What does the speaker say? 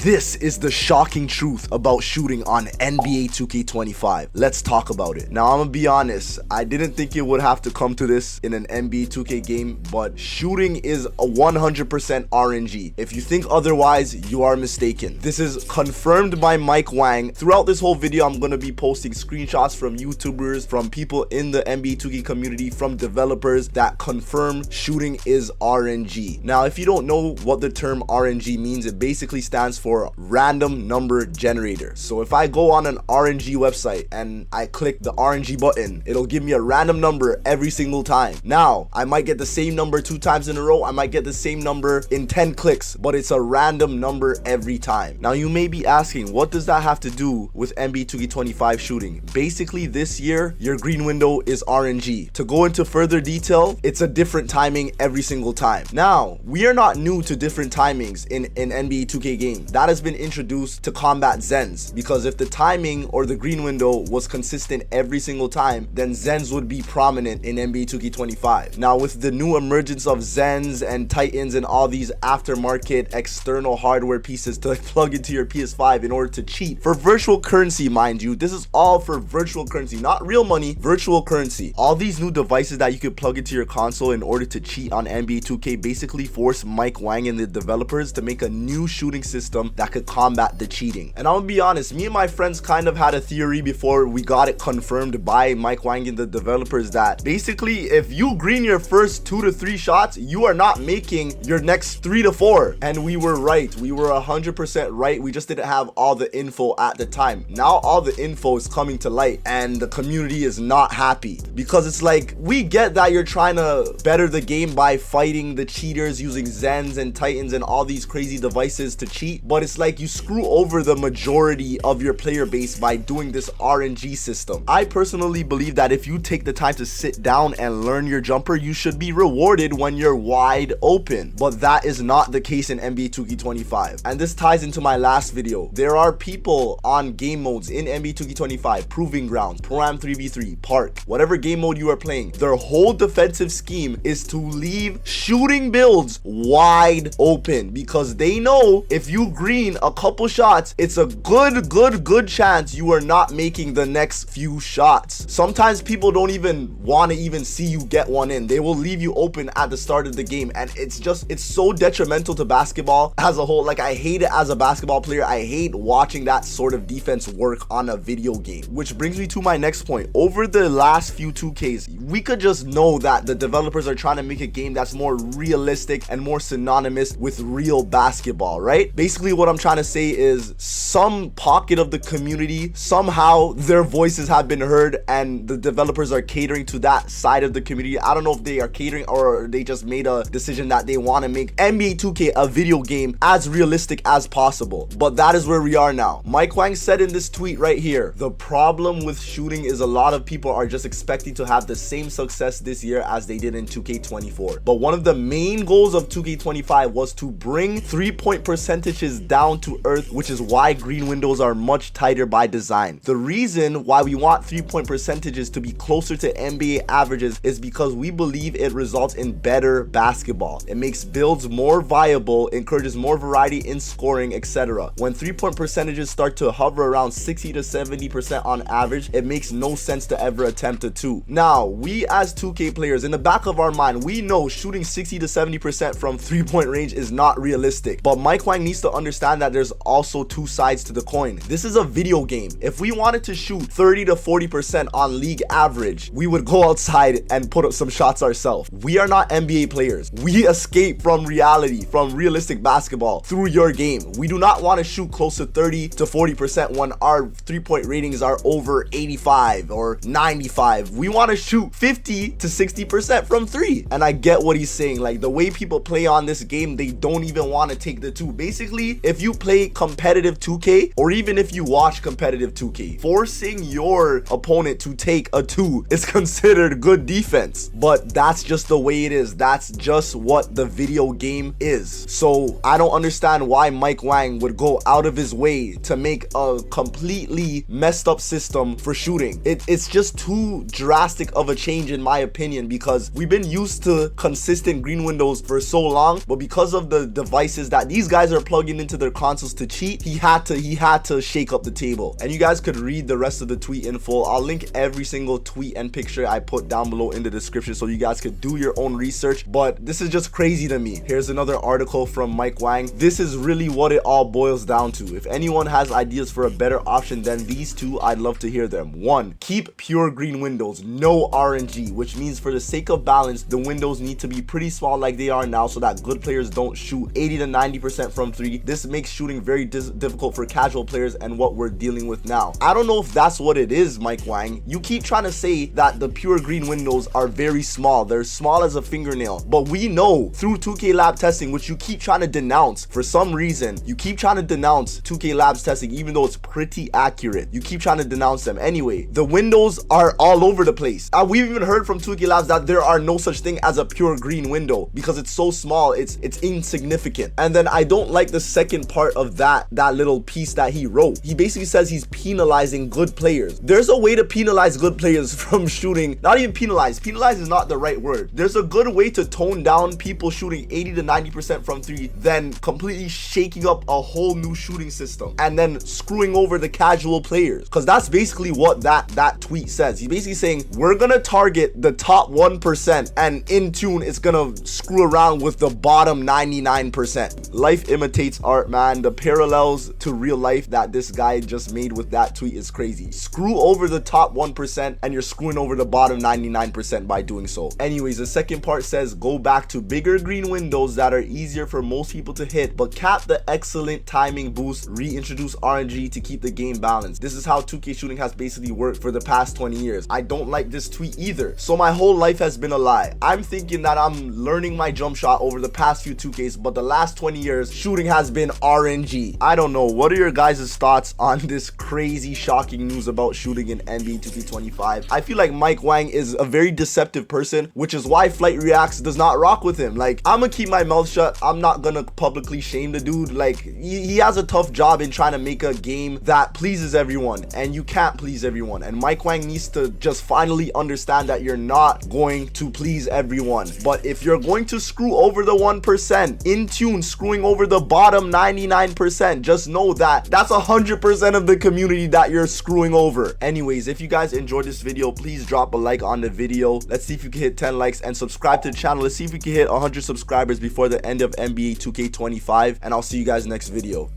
This is the shocking truth about shooting on NBA 2K25. Let's talk about it. Now, I'm gonna be honest, I didn't think it would have to come to this in an NBA 2K game, but shooting is a 100% RNG. If you think otherwise, you are mistaken. This is confirmed by Wang. Throughout this whole video, I'm gonna be posting screenshots from YouTubers, from people in the NBA 2K community, from developers that confirm shooting is RNG. Now, if you don't know what the term RNG means, it basically stands for random number generator. So if I go on an RNG website and I click the RNG button, it'll give me a random number every single time. Now, I might get the same number 2 times in a row, I might get the same number in 10 clicks, but it's a random number every time. Now, you may be asking, what does that have to do with NBA 2K25 shooting? Basically, this year, your green window is RNG. To go into further detail, it's a different timing every single time. Now, we are not new to different timings in NBA 2K games. That has been introduced to combat Zens, because if the timing or the green window was consistent every single time, then Zens would be prominent in NBA 2K25. Now, with the new emergence of Zens and Titans and all these aftermarket external hardware pieces to plug into your PS5 in order to cheat for virtual currency, mind you, this is all for virtual currency, not real money, virtual currency. All these new devices that you could plug into your console in order to cheat on NBA 2K basically force Wang and the developers to make a new shooting system that could combat the cheating. And I'm gonna be honest, me and my friends kind of had a theory before we got it confirmed by Wang and the developers that basically if you green your first 2 to 3 shots, you are not making your next 3 to 4. And we were right. We were 100% right. We just didn't have all the info at the time. Now all the info is coming to light and the community is not happy, because it's like, we get that you're trying to better the game by fighting the cheaters using Zens and Titans and all these crazy devices to cheat, but it's like you screw over the majority of your player base by doing this RNG system. I personally believe that if you take the time to sit down and learn your jumper, you should be rewarded when you're wide open, but that is not the case in NBA 2K25. And this ties into my last video. There are people on game modes in NBA 2K25, Proving Ground, Pro-Am 3v3, Park, whatever game mode you are playing, their whole defensive scheme is to leave shooting builds wide open, because they know if you green a couple shots, it's a good chance you are not making the next few shots. Sometimes people don't even want to even see you get one in. They will leave you open at the start of the game, and it's so detrimental to basketball as a whole. Like, I hate it as a basketball player. I hate watching that sort of defense work on a video game, which brings me to my next point. Over the last few 2Ks, we could just know that the developers are trying to make a game that's more realistic and more synonymous with real basketball, right? Basically, what I'm trying to say is some pocket of the community, somehow their voices have been heard and the developers are catering to that side of the community. I don't know if they are catering or they just made a decision that they want to make NBA 2K a video game as realistic as possible, but that is where we are now. Wang said in this tweet right here, the problem with shooting is a lot of people are just expecting to have the same success this year as they did in 2K24, but one of the main goals of 2K25 was to bring 3-point percentages down to earth, which is why green windows are much tighter by design. The reason why we want 3-point percentages to be closer to NBA averages is because we believe it results in better basketball. It makes builds more viable, encourages more variety in scoring, etc. When 3-point percentages start to hover around 60 to 70% on average, it makes no sense to ever attempt a 2. Now, we as 2K players, in the back of our mind, we know shooting 60 to 70% from 3-point range is not realistic, but Wang needs to understand that there's also 2 sides to the coin. This is a video game. If we wanted to shoot 30 to 40% on league average, we would go outside and put up some shots ourselves. We are not NBA players. We escape from reality, from realistic basketball through your game. We do not want to shoot close to 30 to 40% when our 3-point ratings are over 85 or 95. We want to shoot 50 to 60% from 3. And I get what he's saying. Like, the way people play on this game, they don't even want to take the 2. Basically, if you play competitive 2K, or even if you watch competitive 2K, forcing your opponent to take a 2 is considered good defense. But that's just the way it is. That's just what the video game is. So I don't understand why Wang would go out of his way to make a completely messed up system for shooting. It's just too drastic of a change in my opinion, because we've been used to consistent green windows for so long, but because of the devices that these guys are plugging into their consoles to cheat, he had to shake up the table. And you guys could read the rest of the tweet in full. I'll link every single tweet and picture I put down below in the description so you guys could do your own research. But this is just crazy to me. Here's another article from Mike Wang. This is really what it all boils down to. If anyone has ideas for a better option than these two, I'd love to hear them. 1. Keep pure green windows, no RNG, which means for the sake of balance, the windows need to be pretty small like they are now so that good players don't shoot 80 to 90% from 3. This makes shooting very difficult for casual players and what we're dealing with now. I don't know if that's what it is, Mike Wang. You keep trying to say that the pure green windows are very small. They're small as a fingernail. But we know through 2K lab testing, which you keep trying to denounce for some reason, you keep trying to denounce 2K labs testing even though it's pretty accurate. You keep trying to denounce them. Anyway, the windows are all over the place. We've even heard from 2K labs that there are no such thing as a pure green window because it's so small, it's insignificant. And then I don't like the second part of that little piece that he wrote. He basically says he's penalizing good players. There's a way to penalize good players from shooting. Not even penalize is not the right word. There's a good way to tone down people shooting 80 to 90% from 3 than completely shaking up a whole new shooting system and then screwing over the casual players, because that's basically what that tweet says. He's basically saying we're gonna target the top 1% and in tune it's gonna screw around with the bottom 99%. Life imitates art, man. The parallels to real life that this guy just made with that tweet is crazy. Screw over the top 1% and you're screwing over the bottom 99% by doing so. Anyways, the second part says go back to bigger green windows that are easier for most people to hit, but cap the excellent timing boost, reintroduce RNG to keep the game balanced. This is how 2K shooting has basically worked for the past 20 years. I don't like this tweet either. So my whole life has been a lie. I'm thinking that I'm learning my jump shot over the past few 2Ks, but the last 20 years shooting has been RNG. I don't know. What are your guys' thoughts on this crazy shocking news about shooting in NBA 2K25? I feel like Mike Wang is a very deceptive person, which is why Flight Reacts does not rock with him. Like, I'm gonna keep my mouth shut. I'm not gonna publicly shame the dude. Like, he has a tough job in trying to make a game that pleases everyone, and you can't please everyone. And Mike Wang needs to just finally understand that you're not going to please everyone. But if you're going to screw over the 1%, in tune screwing over the bottom 99%, just know that that's 100% of the community that you're screwing over. Anyways, if you guys enjoyed this video, please drop a like on the video. Let's see if you can hit 10 likes and subscribe to the channel. Let's see if we can hit 100 subscribers before the end of NBA 2K25, and I'll see you guys next video.